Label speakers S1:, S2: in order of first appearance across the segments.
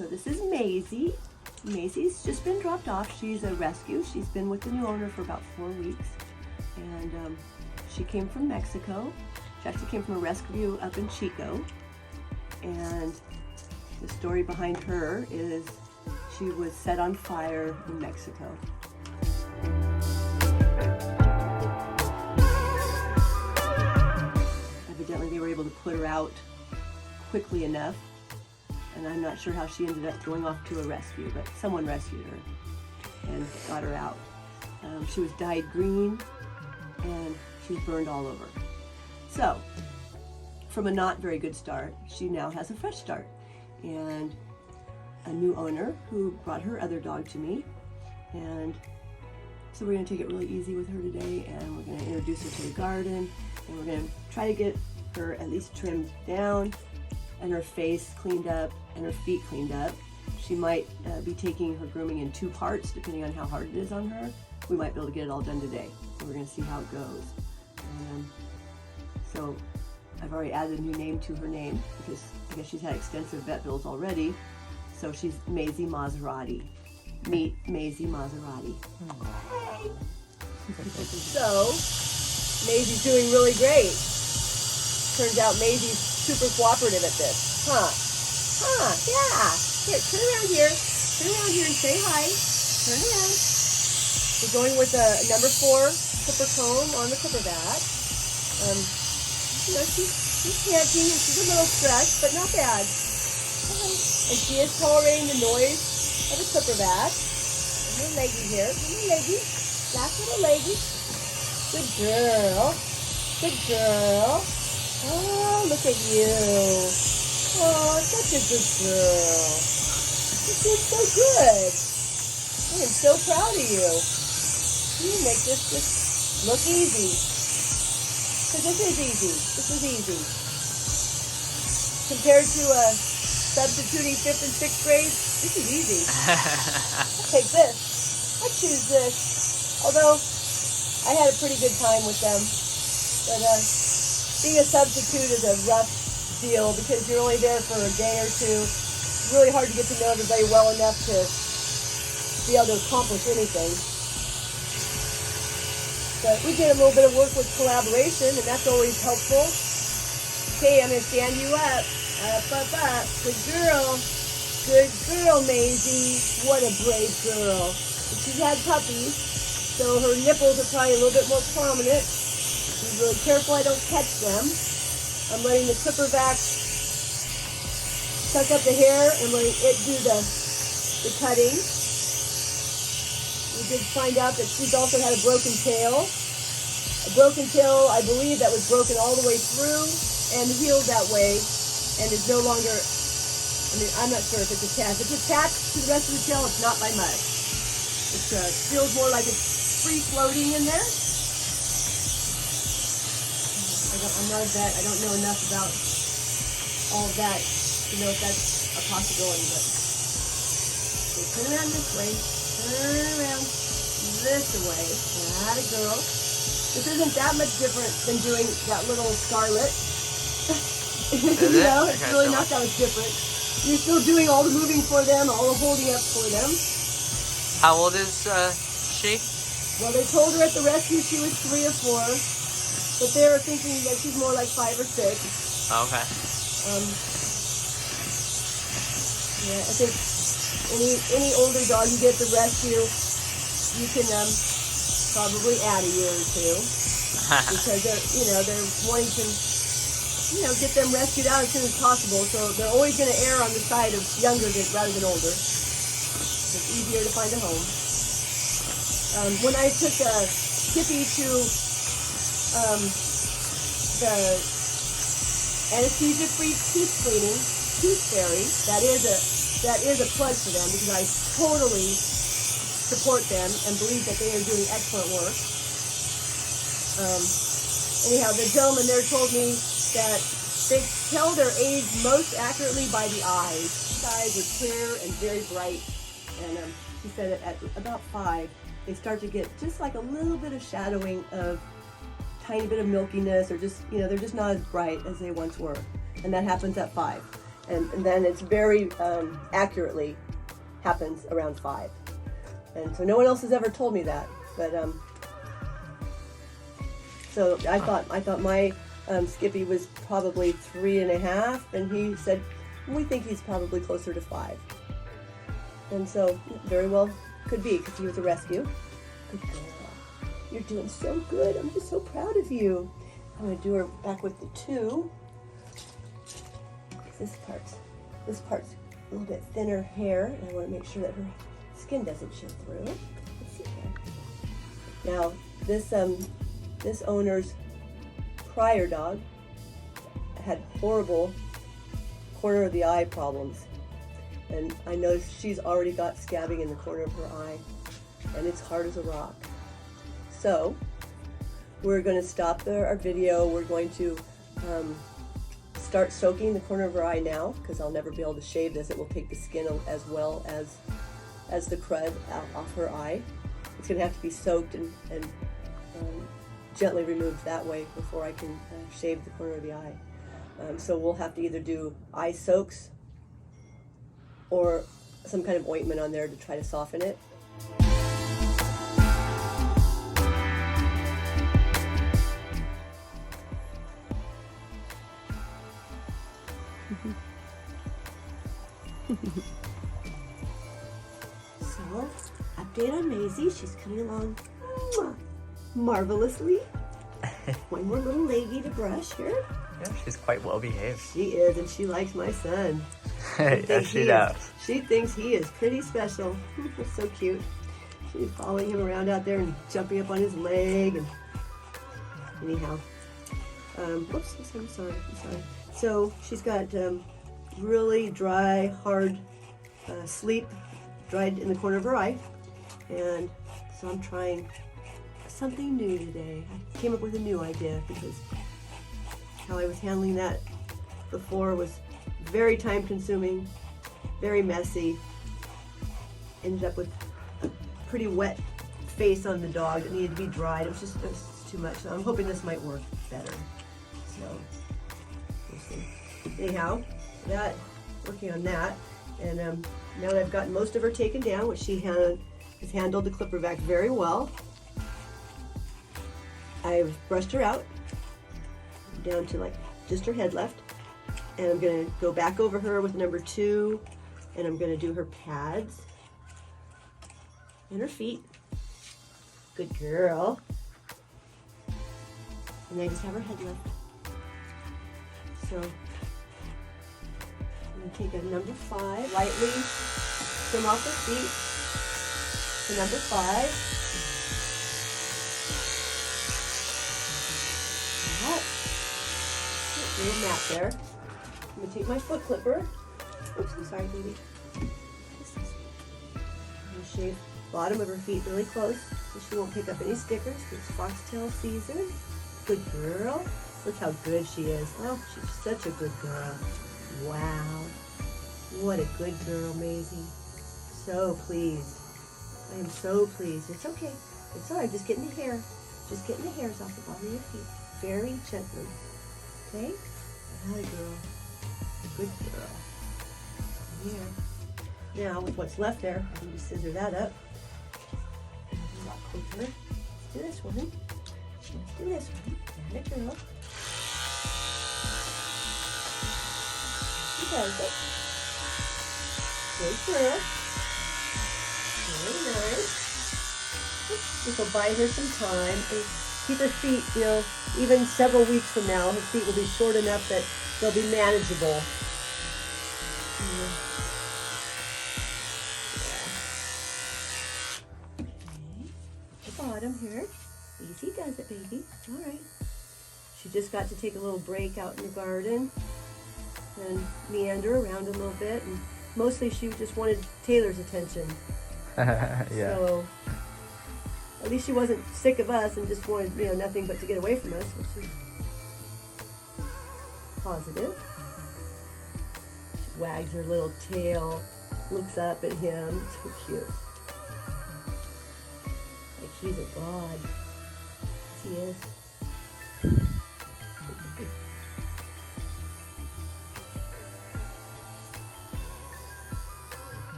S1: So this is Maizie. Maizie's just been dropped off. She's a rescue. She's been with the new owner for about 4 weeks. And she came from Mexico. She actually came from a rescue up in Chico. And the story behind her is she was set on fire in Mexico. Evidently they were able to put her out quickly enough, and I'm not sure how she ended up going off to a rescue, but someone rescued her and got her out. She was dyed green and she's burned all over. So from a not very good start, she now has a fresh start, and a new owner who brought her other dog to me. And so we're going to take it really easy with her today, and we're going to introduce her to the garden, and we're going to try to get her at least trimmed down and her face cleaned up and her feet cleaned up. She might be taking her grooming in 2 parts depending on how hard it is on her. We might be able to get it all done today, so we're going to see how it goes. So I've already added a new name to her name because I guess she's had extensive vet bills already. So she's Maizie Maserati. Meet Maizie Maserati. Hey! So Maizie's doing really great. Turns out Maizie's super cooperative at this. Yeah. Here, turn around here. Turn around here and say hi. Turn around. We're going with a number 4 clipper comb on the clipper bat. You know, she's panting and she's a little stressed, but not bad. And she is tolerating the noise of the clipper bat. And her leggy here. Her leggy. Last little leggy. Good girl. Good girl. Oh, look at you. Oh, such a good girl. You did so good. I am so proud of you. You make this just look easy. Because this is easy. This is easy. Compared to substituting 5th and 6th grade, this is easy. I'll take this. I choose this. Although, I had a pretty good time with them. But being a substitute is a rough deal because you're only there for a day or 2. It's really hard to get to know everybody well enough to be able to accomplish anything. But we did a little bit of work with collaboration, and that's always helpful. Okay, I'm going to stand you up. Up. Good girl. Good girl, Maizie. What a brave girl. She's had puppies, so her nipples are probably a little bit more prominent. Be really careful I don't catch them. I'm letting the clipper vac suck up the hair and letting it do the cutting. We did find out that she's also had a broken tail. A broken tail, I believe, that was broken all the way through and healed that way and is no longer, I mean, I'm not sure if it's attached. If it's attached to the rest of the tail, it's not by much. It feels more like it's free floating in there. I'm not a vet. I don't know enough about all of that to know if that's a possibility, but okay, turn around this way. Turn around this way. Atta girl. This isn't that much different than doing that little Scarlet. You know, it's really not that much different. You're still doing all the moving for them, all the holding up for them.
S2: How old is she?
S1: Well, they told her at the rescue she was 3 or 4, but they're thinking that she's more like 5 or 6.
S2: Okay.
S1: Yeah, I think any older dog you get at the rescue, you can probably add a year or 2 because they're wanting to get them rescued out as soon as possible. So they're always going to err on the side of younger rather than older. It's easier to find a home. When I took Tippy to the anesthesia-free tooth cleaning, Tooth Fairy, that is a plug for them because I totally support them and believe that they are doing excellent work. Anyhow, the gentleman there told me that they tell their age most accurately by the eyes. His eyes are clear and very bright, and he said that at about 5, they start to get just like a little bit of shadowing of tiny bit of milkiness, or just, they're just not as bright as they once were, and that happens at 5. and then it's very accurately happens around 5. And so no one else has ever told me that, but so I thought my Skippy was probably 3.5, and he said we think he's probably closer to 5. And so very well could be, because he was a rescue. Good girl. You're doing so good. I'm just so proud of you. I'm going to do her back with the 2. This part's a little bit thinner hair, and I want to make sure that her skin doesn't show through. Let's see here. Now, this owner's prior dog had horrible corner of the eye problems. And I noticed she's already got scabbing in the corner of her eye, and it's hard as a rock. So we're going to stop our video. We're going to start soaking the corner of her eye now, because I'll never be able to shave this. It will take the skin as well as the crud off her eye. It's going to have to be soaked and gently removed that way before I can shave the corner of the eye. So we'll have to either do eye soaks or some kind of ointment on there to try to soften it. So, update on Maizie. She's coming along marvelously. One more little leggy to brush here.
S2: Yeah, she's quite well behaved.
S1: She is, and she likes my son.
S2: Yes, she does.
S1: She thinks he is pretty special. So cute. She's following him around out there and jumping up on his leg. And anyhow, whoops, I'm sorry. So she's got really dry, hard sleep dried in the corner of her eye, and so I'm trying something new today. I came up with a new idea because how I was handling that before was very time consuming, very messy. Ended up with a pretty wet face on the dog that needed to be dried. It was just too much. So I'm hoping this might work better. So we'll see. Anyhow, working on that, and now that I've gotten most of her taken down, which she has handled the clipper vac very well, I've brushed her out down to like just her head left, and I'm going to go back over her with number 2, and I'm going to do her pads and her feet. Good girl. And then I just have her head left. So I'm going to take a number 5, lightly trim off her feet to number 5. Little mat there. I'm going to take my foot clipper. Oops, I'm sorry, baby. I'm going to shave the bottom of her feet really close so she won't pick up any stickers. It's Foxtail season. Good girl. Look how good she is. Oh, she's such a good girl. Wow. What a good girl, Maizie. So pleased. I am so pleased. It's okay. It's all right. Just getting the hair. Just getting the hairs off the bottom of your feet. Very gently. Okay? Good girl. Good girl. Here. Now, with what's left there, I'm going to scissor that up. Walk over. Let's do this one. Let's do this one. And a girl. She does it. Good girl. Very nice. This will buy her some time. And keep her feet, even several weeks from now, her feet will be short enough that they'll be manageable. Yeah. Okay. The bottom here. Easy does it, baby. All right. She just got to take a little break out in the garden and meander around a little bit. And mostly she just wanted Taylor's attention.
S2: Yeah.
S1: So at least she wasn't sick of us and just wanted, nothing but to get away from us, which is positive. She wags her little tail, looks up at him. So cute. Like he's a god. Yes, he is.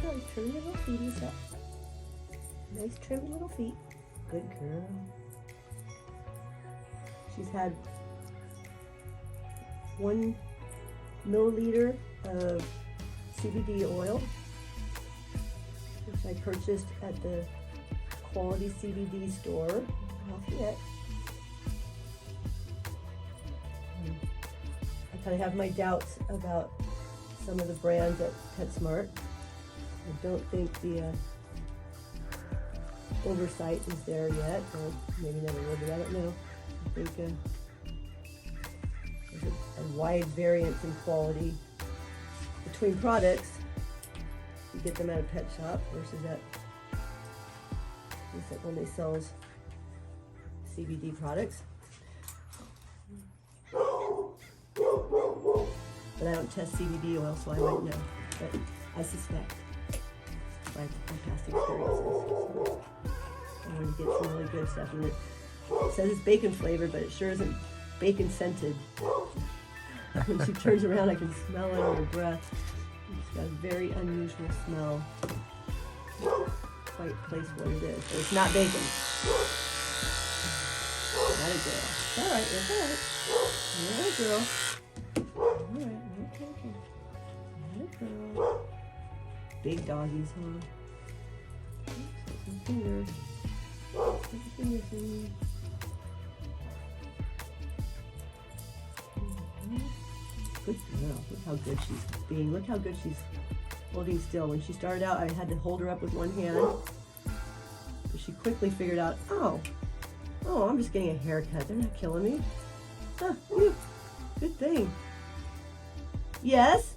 S1: go. Trim your little feeties up. Nice trim little feet. Good girl. She's had 1 milliliter of CBD oil, which I purchased at the Quality CBD store in Lafayette. I kind of have my doubts about some of the brands at PetSmart. I don't think the oversight is there yet, or maybe never will be, I don't know. I think there's a wide variance in quality between products. You get them at a pet shop versus at when they sell CBD products. But I don't test CBD oil, so I wouldn't know. But I suspect by past experiences. So I wanted to get some really good stuff. And it says it's bacon flavored, but it sure isn't bacon scented. When she turns around, I can smell it on her breath. It's got a very unusual smell. Quite place what it is. But it's not bacon. Not a girl. It's all right. It's all right. Not a girl. All right. No taking. Not a girl. Big doggies, huh? Some fingers. Some fingers in me. Good girl. Look how good she's being. Look how good she's holding still. When she started out, I had to hold her up with one hand. But she quickly figured out, oh, I'm just getting a haircut. They're not killing me. Huh, good thing. Yes?